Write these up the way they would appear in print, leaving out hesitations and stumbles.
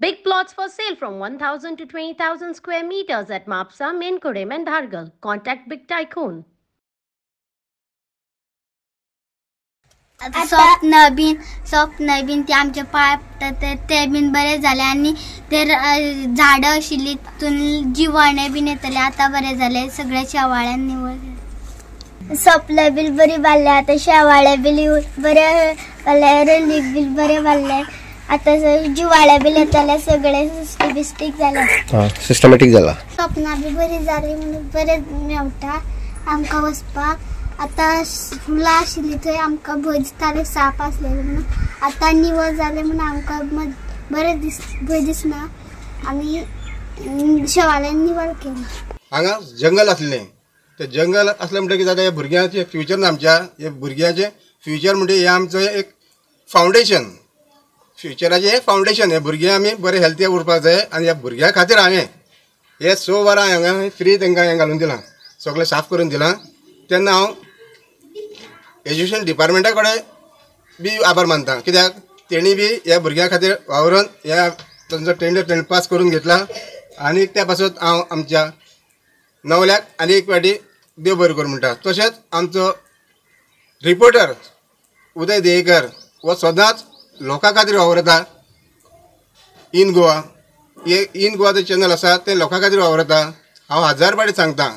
Big plots for sale from 1,000 to 20,000 square meters at Mapsa, Menkodem and Dhargal. Contact Big Tycoon. स्वप्न bin ते आमचे पाय पडतात ते बीन बरे झाले आणि ते झाडं आशिल्ली तितून जिवाणे बीन येतले आता बरे झाले सगळे शेवाळ्यान निवळ सोपले बील बरी बाल्ले आता शेवाळे बील बरे बाल्ले रल्लीक बील बरे बाल्ले आता जिवाळे बील येतले सगळे सिस्टमिस्टिक झाले सिस्टमॅटिक झाला स्वप्ना बी बरी जाली म्हणून बरे मेवटा आमकां वचपाक आता फुलां आशिल्ली थंय आमकां भंय दिसताले साप आसलेले म्हणून आता निवळ जाले म्हणून आमकां बरें भंय दिसना आमी शेवाळ्यान निवळ केली हांगा जंगल आसलें ते जंगल असलें म्हणटकीर कितें जाता ह्या भुरग्यांचें फ्युचर आमच्या हे भुरग्यांचें फ्युचर म्हणजे हे आमचो एक फावंडेशन फ्युचराचें हे फावंडेशन हे भुरग्यां आमी बरे हेल्थी उरपाक जाय आनी ह्या भुरग्यां खातीर हांवें हे 6 वरां हांगा फ्री तांकां हें घालून दिलां सगळें साफ करून दिलां तेन्ना हांव एज्युकेशन डिपार्टमेंटा कडेन बी आभार मानता कित्याक तेणी बी ह्या भुरग्यां खातीर वावरून ह्या तांचो टेंडर पास करून घेतला आनी त्या पासून हांव आमच्या नवल्याक आनी एक फावटी देव बरें करूं म्हणटा तशेंच आमचो रिपोर्टर उदय देयकर हो सदांच लोकां खातीर वावरता इन गोवा हे इन गोवा जो चॅनल आसा ते लोकां खातीर वावरता हांव 1000 फावटी सांगता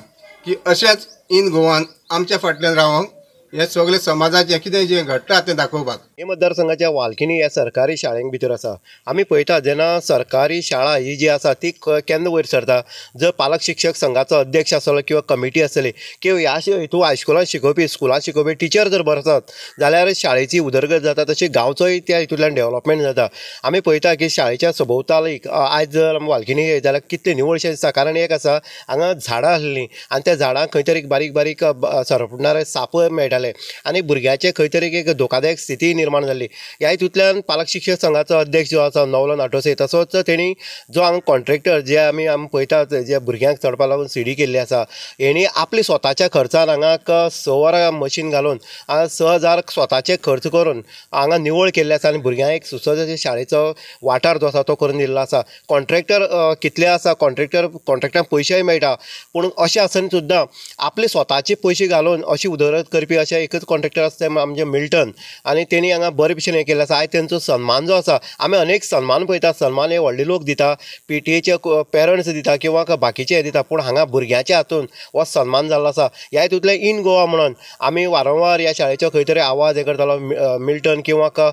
की अशेंच इन गोवान आमच्या फाटल्यान रावोंक हे सगळे समाजाचें कितें जें घडटा तें दाखोवपाक हे मतदारसंघाच्या वालकिनी ह्या सरकारी शाळेंक भितर आसा आमी पळयता जेन्ना सरकारी शाळा ही जी आसा ती केन्ना वयर सरता जर पालक शिक्षक संघाचो अध्यक्ष आसलो किंवा कमिटी आसली किंवा ह्या हितून हायस्कुलांत शिकोवपी स्कुलांत शिकोवपी टिचर जर बरो आसत जाल्यार शाळेची उदरगत जाता तशी गांवचोय त्या हितूंतल्यान डेव्हलपमेंट जाता आमी पळयता की शाळेच्या सभोवतालीक आयज जर आमी वालकिनी येयत जाल्यार कितलें निवळशें दिसता कारण एक आसा हांगा झाडां आसलीं आनी त्या झाडांक खंय तरी बारीक बारीक सरपणारे साप मेळटा आनी भुरग्याचे खंय तरी एक धोकादायक स्थिती निर्माण जाल्ली ह्या हितूंतल्यान पालक शिक्षक संघाचो अध्यक्ष जो आसा नवलो नाटोसे तसोच तेणी जो हांगा कॉन्ट्रॅक्टर जे आमी पळयतात जे भुरग्यांक चडपाक लागून सीडी केल्ली आसा हेणी आपली स्वताच्या खर्चान हांगा 6 वरां मशीन घालून 6000 स्वताचे खर्च करून हांगा निवळ केल्ले आसा आनी भुरग्यांक एक सुसज्ज शाळेचो वाठार जो आसा तो करून दिल्लो आसा कॉन्ट्रॅक्टर कितले आसा कॉन्ट्रॅक्टाक पयशेय मेळटा पूण अशें आसतना सुद्दां आपले स्वताचे पयशे घालून अशी उदरगत करपी अशें एकच कॉन्ट्रॅक्टर आसा ते आमचे मिल्टन आनी तेणी हांगा बरे भशेन हें केल्लें आसा आयज तेंचो सन्मान जो आसा आमी अनेक सन्मान पळयता सन्मान हे व्हडले लोक दिता PTA पेरंट्स दिता किंवा बाकीचे हे दिता पूण हांगा भुरग्याच्या हातून हो सन्मान जाल्लो आसा ह्या हितूंतले इन गोवा म्हणून आमी वारंवार ह्या शाळेचो खंय तरी आवाज हे करतालो मिल्टन किंवा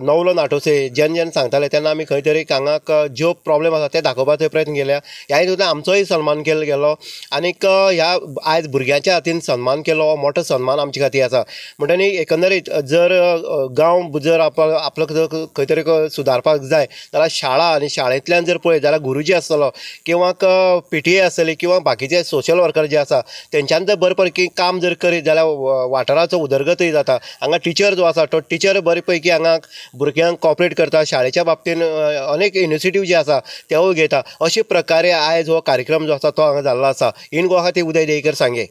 नवलो नाटोसे जेन्ना सांगताले तेन्ना आमी खंय तरी हांगा ज्यो प्रॉब्लेम आसा ते दाखोवपाचो प्रयत्न केल्या ह्या हितूंतल्यान आमचोय सन्मान केलो गेलो आनीक ह्या आयज भुरग्याच्या हातीन सन्मान केलो हो मोठो सन्मान आमचे खातीर आसा म्हणटनी एकंदरीत जर गांव जर आपलो खंय तरी सुदारपाक जाय जाल्यार शाळा आनी शाळेंतल्यान जर पळयत जाल्यार गुरुजी आसतलो किंवा PTA आसतली किंवा बाकीचे सोशल वर्कर जे आसा तेंच्यांनी जर बरे पैकी काम जर करीत जाल्यार वाठाराचो उदरगतय जाता हांगा टिचर जो आसा तो टिचर बरे पैकी हांगा भुरग्यांक कॉपरेट करता शाळेच्या बाबतीन अनेक इनिशिएटीव जे आसा तेवूय घेता अशे प्रकारे आयज हो कार्यक्रम जो आसा तो हांगा जाल्लो आसा इन गोवा खातीर उदय देयकर सांगे